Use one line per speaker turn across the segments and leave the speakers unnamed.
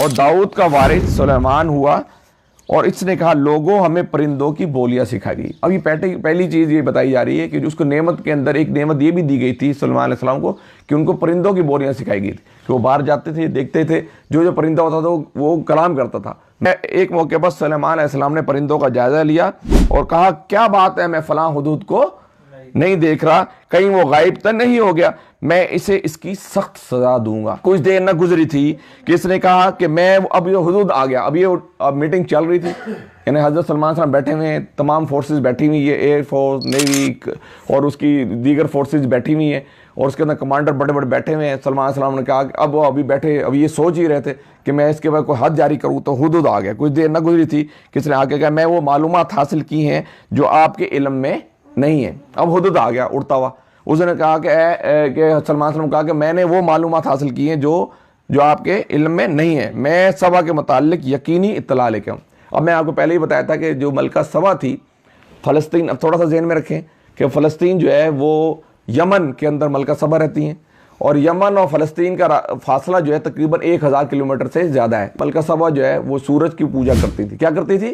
اور داؤد کا وارث سلیمان ہوا اور اس نے کہا لوگوں ہمیں پرندوں کی بولیاں سکھائی گئی. اب یہ پہلی چیز یہ بتائی جا رہی ہے کہ اس کو نعمت کے اندر ایک نعمت یہ بھی دی گئی تھی سلیمان علیہ السلام کو کہ ان کو پرندوں کی بولیاں سکھائی گئی تھی کہ وہ باہر جاتے تھے دیکھتے تھے جو پرندہ ہوتا تھا وہ کلام کرتا تھا. ایک موقع پر سلیمان علیہ السلام نے پرندوں کا جائزہ لیا اور کہا کیا بات ہے میں فلاں حدود کو نہیں دیکھ رہا, کہیں وہ غائب تو نہیں ہو گیا, میں اسے اس کی سخت سزا دوں گا. کچھ دیر نہ گزری تھی کہ اس نے کہا کہ میں اب یہ حدود آ گیا. اب یہ میٹنگ چل رہی تھی, یعنی حضرت سلمان علیہ السلام بیٹھے ہوئے ہیں, تمام فورسز بیٹھی ہوئی ہیں, ایئر فورس, نیوی اور اس کی دیگر فورسز بیٹھی ہوئی ہیں, اور اس کے اندر کمانڈر بڑے بڑے بیٹھے ہوئے ہیں. سلمان علیہ السلام نے کہا کہ اب وہ ابھی بیٹھے, اب یہ سوچ ہی رہے تھے کہ میں اس کے بعد کوئی حد جاری کروں تو حدود آ گیا. کچھ دیر نہ گزری تھی کہ اس نے آ کے کہا میں وہ معلومات حاصل کی ہیں جو آپ کے علم میں نہیں ہے. اب حدود آ گیا اڑتا ہوا. اس نے کہا کہ سلمان علیہ السلام کہا کہ میں نے وہ معلومات حاصل کی ہیں جو آپ کے علم میں نہیں ہے, میں سبا کے متعلق یقینی اطلاع لے کے ہوں. اب میں آپ کو پہلے ہی بتایا تھا کہ جو ملکہ سبا تھی فلسطین, اب تھوڑا سا ذہن میں رکھیں کہ فلسطین جو ہے وہ یمن کے اندر ملکہ سبا رہتی ہیں, اور یمن اور فلسطین کا فاصلہ جو ہے تقریباً 1000 کلومیٹر سے زیادہ ہے. ملکہ سبا جو ہے وہ سورج کی پوجا کرتی تھی. کیا کرتی تھی؟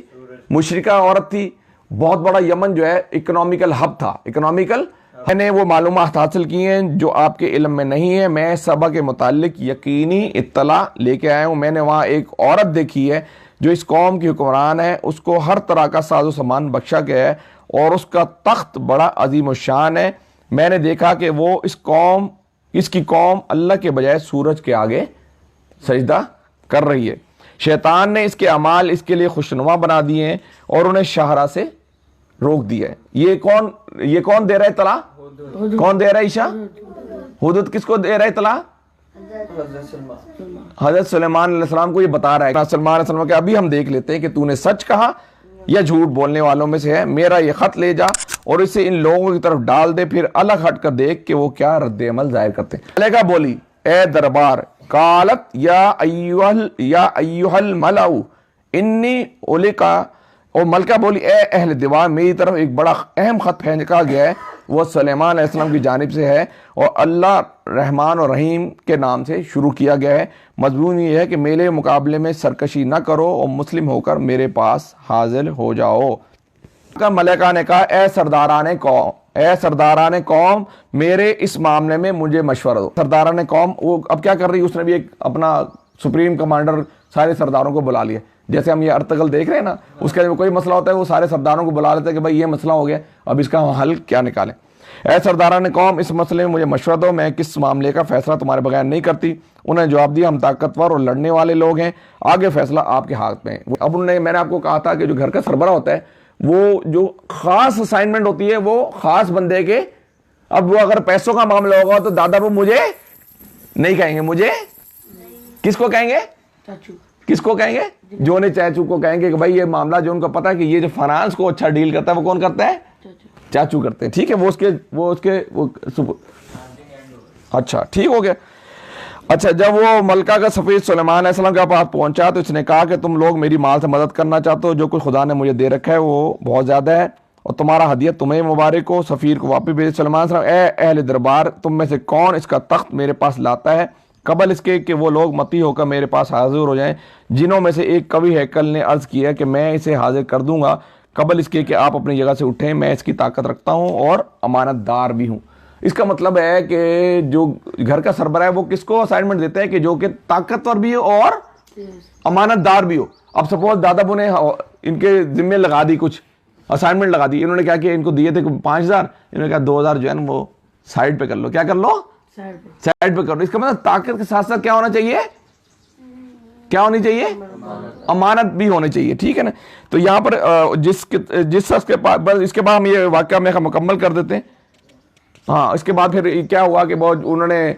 مشرکہ عورت تھی. بہت بڑا یمن جو ہے اکنامیکل ہب تھا. اکنامیکل میں نے وہ معلومات حاصل کی ہیں جو آپ کے علم میں نہیں ہے, میں سبا کے متعلق یقینی اطلاع لے کے آیا ہوں. میں نے وہاں ایک عورت دیکھی ہے جو اس قوم کی حکمران ہے, اس کو ہر طرح کا ساز و سامان بخشا گیا ہے اور اس کا تخت بڑا عظیم الشان ہے. میں نے دیکھا کہ وہ اس کی قوم اللہ کے بجائے سورج کے آگے سجدہ کر رہی ہے. شیطان نے اس کے اعمال اس کے لیے خوشنما بنا دیے ہیں اور انہیں شاہراہ سے روک دیا ہے. یہ کون دے رہا ہے اطلاع؟ کون دے رہا ہے عیشا؟ حدود کس کو دے رہا ہے اطلاع؟ حضرت سلیمان علیہ السلام کو یہ بتا رہا ہے. سلیمان علیہ السلام کہ ابھی ہم دیکھ لیتے ہیں کہ تو نے سچ کہا یا جھوٹ بولنے والوں میں سے ہے. میرا یہ خط لے جا اور اسے ان لوگوں کی طرف ڈال دے, پھر الگ ہٹ کر دیکھ کہ وہ کیا رد عمل ظاہر کرتے ہیں. ملکہ بولی اے دربار, قالت یا ایوہ الملأ انی اولکا, اور ملکہ بولی اے اہل دیوار میری طرف ایک بڑا اہم خط پھینکا گیا ہے, وہ سلیمان علیہ السلام کی جانب سے ہے اور اللہ رحمان اور رحیم کے نام سے شروع کیا گیا ہے. مضمون یہ ہے کہ میرے مقابلے میں سرکشی نہ کرو اور مسلم ہو کر میرے پاس حاضر ہو جاؤ. ملکہ نے کہا اے سرداران قوم میرے اس معاملے میں مجھے مشورہ دو. سرداران قوم وہ اب کیا کر رہی ہے, اس نے بھی ایک اپنا سپریم کمانڈر سارے سرداروں کو بلا لیا. جیسے ہم یہ ارتغل دیکھ رہے ہیں نا, اس کا کوئی مسئلہ ہوتا ہے وہ سارے سرداروں کو بلا لیتے ہیں کہ بھائی یہ مسئلہ ہو گیا, اب اس کا حل کیا نکالیں. اے سرداران قوم اس مسئلے میں مجھے مشورہ دو, میں کس معاملے کا فیصلہ تمہارے بغیر نہیں کرتی. انہیں جواب دیا ہم طاقتور اور لڑنے والے لوگ ہیں, آگے فیصلہ آپ کے ہاتھ میں ہے. اب میں نے آپ کو کہا تھا کہ جو گھر کا سربراہ ہوتا ہے وہ جو خاص اسائنمنٹ ہوتی ہے وہ خاص بندے کے. اب وہ اگر پیسوں کا معاملہ ہوگا تو دادا وہ مجھے نہیں کہیں گے, مجھے کس کو کہیں گے؟ کس کو کہیں گے؟ جو نے چاچو کو کہیں گے کہ بھائی یہ معاملہ جو ان کو پتا ہے کہ یہ جو فائنانس کو اچھا ڈیل کرتا ہے وہ کون کرتا ہے؟ چاچو کرتے ہیں. ٹھیک ہے, وہ اس کے اچھا ٹھیک ہو گیا. اچھا, جب وہ ملکہ کا سفیر سلیمان علیہ السلام کے پاس پہنچا تو اس نے کہا کہ تم لوگ میری مال سے مدد کرنا چاہتے ہو, جو کچھ خدا نے مجھے دے رکھا ہے وہ بہت زیادہ ہے اور تمہارا ہدیہ تمہیں مبارک ہو. سفیر کو واپس بھیجے. سلیمان علیہ السلام اے اہل دربار تم میں سے کون اس کا تخت میرے پاس لاتا ہے قبل اس کے کہ وہ لوگ متی ہو کر میرے پاس حاضر ہو جائیں. جنہوں میں سے ایک کبھی ہیکل نے عرض کیا کہ میں اسے حاضر کر دوں گا قبل اس کے کہ آپ اپنی جگہ سے اٹھیں, میں اس کی طاقت رکھتا ہوں اور امانت دار بھی ہوں. اس کا مطلب ہے کہ جو گھر کا سربراہ ہے وہ کس کو اسائنمنٹ دیتا ہے کہ جو کہ طاقتور بھی ہو اور امانت دار بھی ہو. اب سپوز دادا ابو نے ان کے ذمے لگا دی, کچھ اسائنمنٹ لگا دی, انہوں نے کیا کیا ان کو دیے تھے 5000, انہوں نے کہا 2000 جو ہے نا وہ سائڈ پہ کر لو. کیا کر لو؟ سائڈ پہ کر لو. اس کا مطلب طاقت کے ساتھ ساتھ کیا ہونا چاہیے؟ کیا ہونی چاہیے؟ امانت بھی ہونی چاہیے. ٹھیک ہے نا. تو یہاں پر جس شخص کے پاس, بس اس کے بعد ہم یہ واقعہ میں مکمل کر دیتے ہیں. ہاں, اس کے بعد پھر کیا ہوا کہ بہت انہوں نے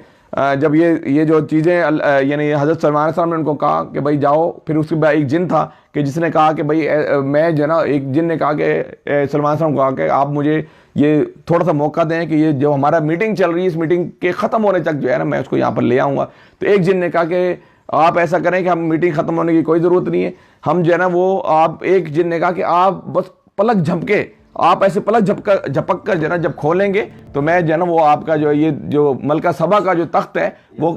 جب یہ جو چیزیں یعنی حضرت سلمان علیہ السلام نے ان کو کہا کہ بھائی جاؤ, پھر اس کے بعد ایک جن تھا کہ جس نے کہا کہ بھائی میں جو ہے نا, ایک جن نے کہا کہ سلمان علیہ السلام کو کہا کہ آپ مجھے یہ تھوڑا سا موقع دیں کہ یہ جو ہمارا میٹنگ چل رہی ہے اس میٹنگ کے ختم ہونے تک جو ہے نا میں اس کو یہاں پر لے آؤں گا. تو ایک جن نے کہا کہ آپ ایسا کریں کہ ہم میٹنگ ختم ہونے کی کوئی ضرورت نہیں ہے, ہم جو ہے نا وہ آپ, ایک جن نے کہا کہ آپ بس پلک جھپکے, آپ ایسے پلک جھپک کر جو ہے نا جب کھولیں گے تو میں جو ہے نا وہ آپ کا جو یہ جو ملکہ سبا کا جو تخت ہے وہ